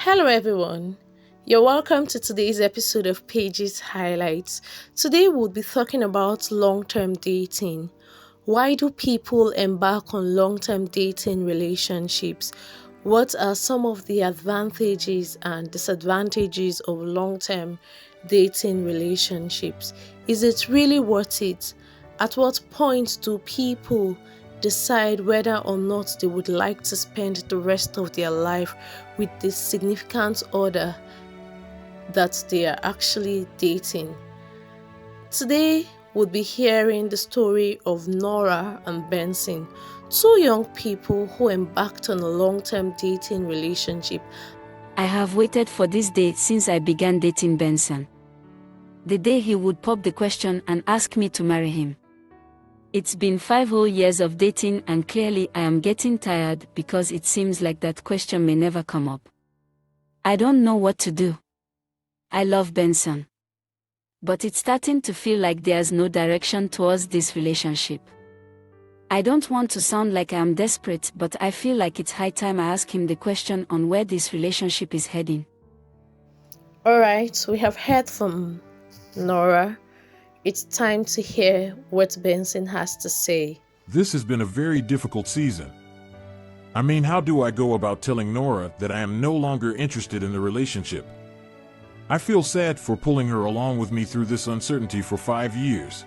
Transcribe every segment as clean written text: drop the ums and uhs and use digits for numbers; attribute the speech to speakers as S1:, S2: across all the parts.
S1: Hello, everyone. You're welcome to today's episode of Pages Highlights. Today, we'll be talking about long term dating. Why do people embark on long term dating relationships? What are some of the advantages and disadvantages of long term dating relationships? Is it really worth it? At what point do people decide whether or not they would like to spend the rest of their life with the significant other that they are actually dating? Today, we'll be hearing the story of Nora and Benson, two young people who embarked on a long-term dating relationship.
S2: I have waited for this day since I began dating Benson. The day he would pop the question and ask me to marry him. It's been 5 whole years of dating and clearly I am getting tired because it seems like that question may never come up. I don't know what to do. I love Benson. But it's starting to feel like there's no direction towards this relationship. I don't want to sound like I am desperate, but I feel like it's high time I ask him the question on where this relationship is heading.
S1: Alright, we have heard from Nora. It's time to hear what Benson has to say.
S3: This has been a very difficult season. I mean, how do I go about telling Nora that I am no longer interested in the relationship? I feel sad for pulling her along with me through this uncertainty for 5 years.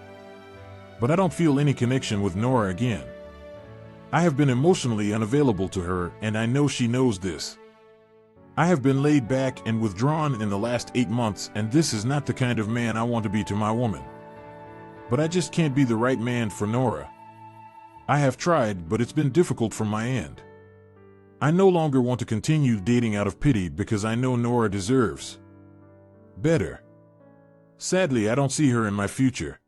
S3: But I don't feel any connection with Nora again. I have been emotionally unavailable to her, and I know she knows this. I have been laid back and withdrawn in the last 8 months, and this is not the kind of man I want to be to my woman. But I just can't be the right man for Nora. I have tried, but it's been difficult from my end. I no longer want to continue dating out of pity because I know Nora deserves better. Sadly, I don't see her in my future.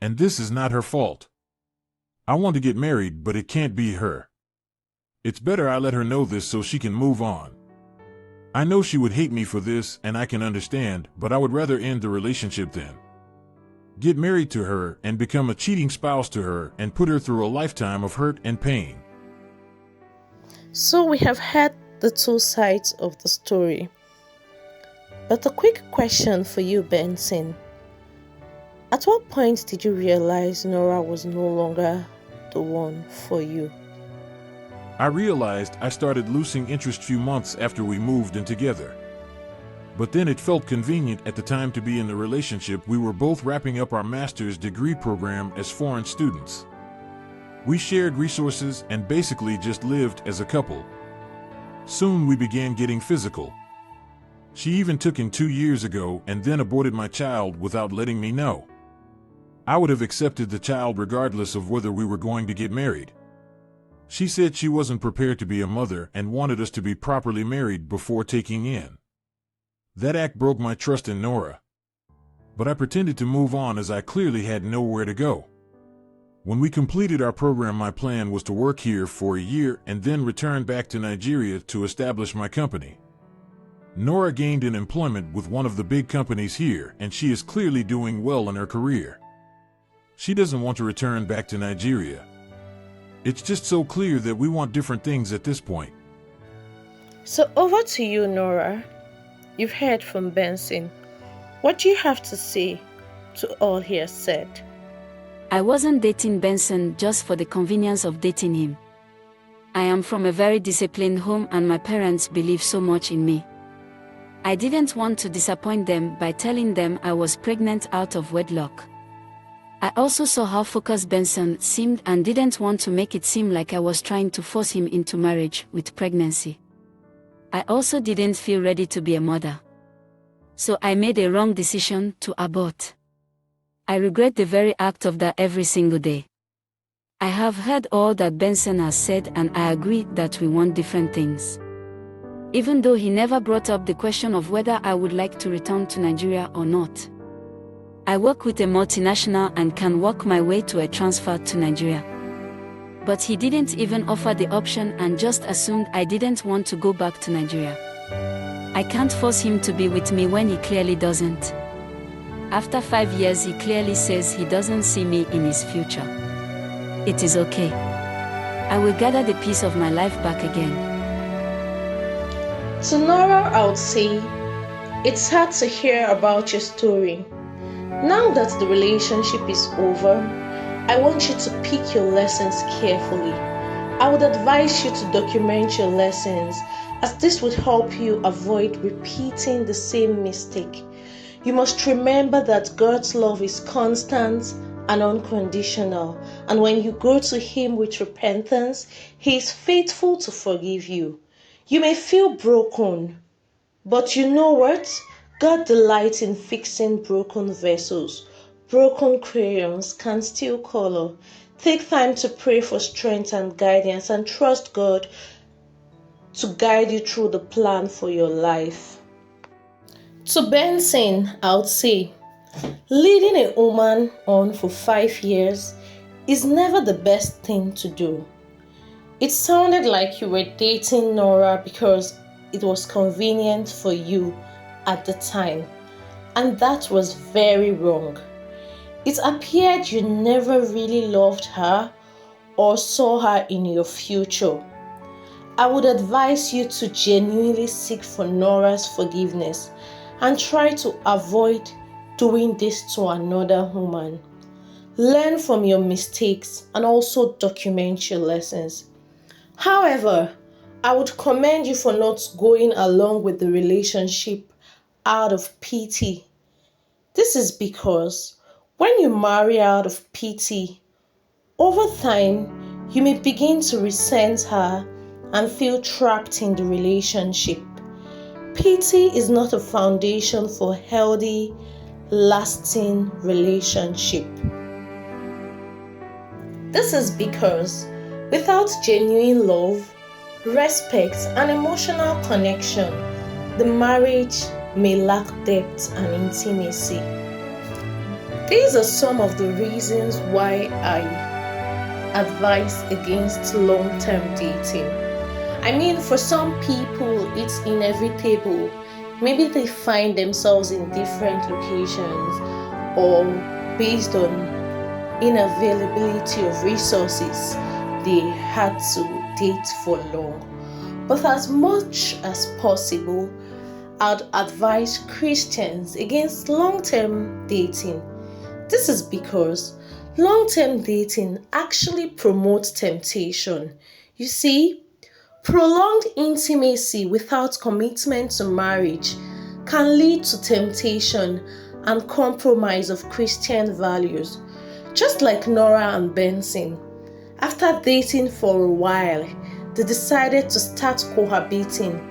S3: And this is not her fault. I want to get married, but it can't be her. It's better I let her know this so she can move on. I know she would hate me for this, and I can understand, but I would rather end the relationship than get married to her and become a cheating spouse to her and put her through a lifetime of hurt and pain.
S1: So we have heard the two sides of the story. But a quick question for you, Benson. At what point did you realize Nora was no longer the one for you?
S3: I realized I started losing interest few months after we moved in together. But then it felt convenient at the time to be in the relationship. We were both wrapping up our master's degree program as foreign students. We shared resources and basically just lived as a couple. Soon we began getting physical. She even took in 2 years ago and then aborted my child without letting me know. I would have accepted the child regardless of whether we were going to get married. She said she wasn't prepared to be a mother and wanted us to be properly married before taking in. That act broke my trust in Nora. But I pretended to move on as I clearly had nowhere to go. When we completed our program, my plan was to work here for a year and then return back to Nigeria to establish my company. Nora gained an employment with one of the big companies here, and she is clearly doing well in her career. She doesn't want to return back to Nigeria. It's just so clear that we want different things at this point.
S1: So over to you, Nora. You've heard from Benson. What do you have to say to all he has said?
S2: I wasn't dating Benson just for the convenience of dating him. I am from a very disciplined home and my parents believe so much in me. I didn't want to disappoint them by telling them I was pregnant out of wedlock. I also saw how focused Benson seemed and didn't want to make it seem like I was trying to force him into marriage with pregnancy. I also didn't feel ready to be a mother. So I made a wrong decision to abort. I regret the very act of that every single day. I have heard all that Benson has said and I agree that we want different things. Even though he never brought up the question of whether I would like to return to Nigeria or not. I work with a multinational and can work my way to a transfer to Nigeria. But he didn't even offer the option and just assumed I didn't want to go back to Nigeria. I can't force him to be with me when he clearly doesn't. After 5 years, he clearly says he doesn't see me in his future. It is okay. I will gather the piece of my life back again.
S1: To Nora, I would say, it's hard to hear about your story. Now that the relationship is over, I want you to pick your lessons carefully. I would advise you to document your lessons, as this would help you avoid repeating the same mistake. You must remember that God's love is constant and unconditional, and when you go to Him with repentance, He is faithful to forgive you. You may feel broken, but you know what? God delights in fixing broken vessels. Broken crayons can still color. Take time to pray for strength and guidance and trust God to guide you through the plan for your life. To Benson, I would say, leading a woman on for 5 years is never the best thing to do. It sounded like you were dating Nora because it was convenient for you at the time, and that was very wrong. It appeared you never really loved her or saw her in your future. I would advise you to genuinely seek for Nora's forgiveness and try to avoid doing this to another woman. Learn from your mistakes and also document your lessons. However, I would commend you for not going along with the relationship out of pity. This is because when you marry out of pity, over time, you may begin to resent her and feel trapped in the relationship. Pity is not a foundation for healthy, lasting relationship. This is because without genuine love, respect, and emotional connection, the marriage may lack depth and intimacy. These are some of the reasons why I advise against long-term dating. I mean, for some people, it's inevitable. Maybe they find themselves in different locations or based on inavailability of resources, they had to date for long. But as much as possible, I'd advise Christians against long-term dating. This is because long-term dating actually promotes temptation. You see, prolonged intimacy without commitment to marriage can lead to temptation and compromise of Christian values. Just like Nora and Benson, after dating for a while, they decided to start cohabiting.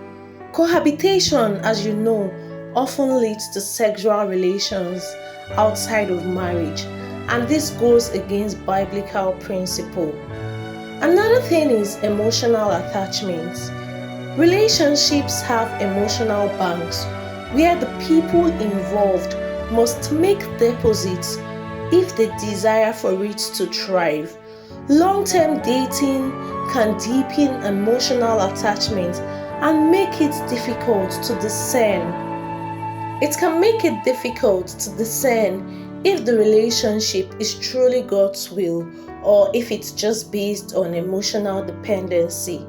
S1: Cohabitation, as you know, often leads to sexual relations outside of marriage, and this goes against biblical principle. Another thing is emotional attachments. Relationships have emotional banks where the people involved must make deposits if they desire for it to thrive. Long-term dating can deepen emotional attachment and make it difficult to discern. It can make it difficult to discern if the relationship is truly God's will or if it's just based on emotional dependency.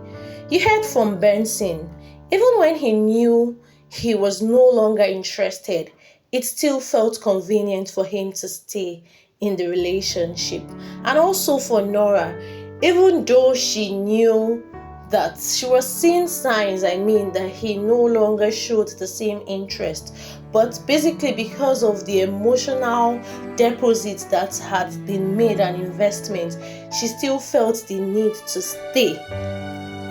S1: You heard from Benson, even when he knew he was no longer interested, it still felt convenient for him to stay in the relationship. And also for Nora, even though she knew that she was seeing signs, that he no longer showed the same interest, but basically because of the emotional deposits that had been made an investment, she still felt the need to stay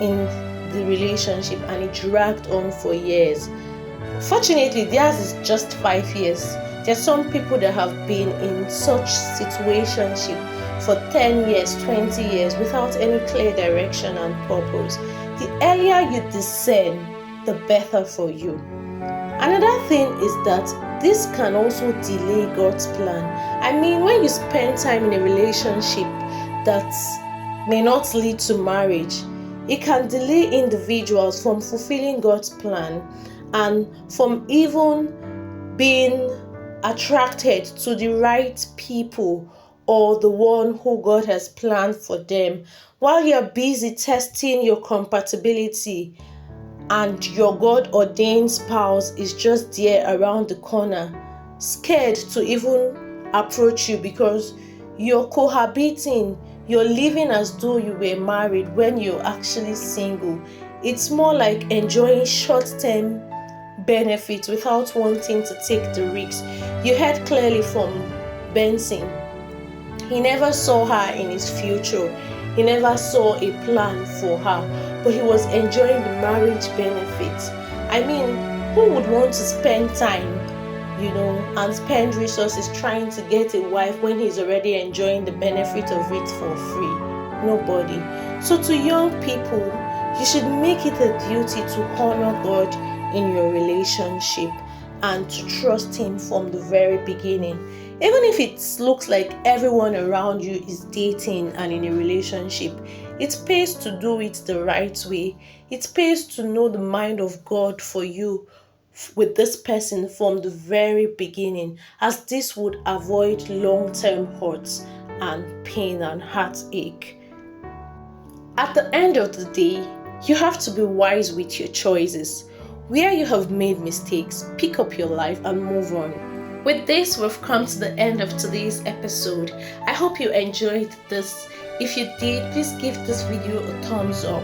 S1: in the relationship, and it dragged on for years. Fortunately, theirs is just 5 years. There are some people that have been in such situationship for 10 years, 20 years without any clear direction and purpose. The earlier you discern, the better for you. Another thing is that this can also delay God's plan. When you spend time in a relationship that may not lead to marriage, it can delay individuals from fulfilling God's plan and from even being attracted to the right people or the one who God has planned for them. While you're busy testing your compatibility and your God ordained spouse is just there around the corner, scared to even approach you because you're cohabiting, you're living as though you were married when you're actually single. It's more like enjoying short-term benefits without wanting to take the risks. You heard clearly from Benson. He never saw her in his future. He never saw a plan for her, but he was enjoying the marriage benefits. I mean, who would want to spend time, and spend resources trying to get a wife when he's already enjoying the benefit of it for free? Nobody. So to young people, you should make it a duty to honor God in your relationship and to trust Him from the very beginning. Even if it looks like everyone around you is dating and in a relationship, it pays to do it the right way. It pays to know the mind of God for you with this person from the very beginning, as this would avoid long-term hurts and pain and heartache. At the end of the day, you have to be wise with your choices. Where you have made mistakes, pick up your life and move on. With this, we've come to the end of today's episode. I hope you enjoyed this. If you did, please give this video a thumbs up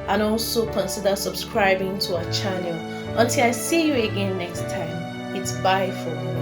S1: and also consider subscribing to our channel. Until I see you again next time, it's bye for now.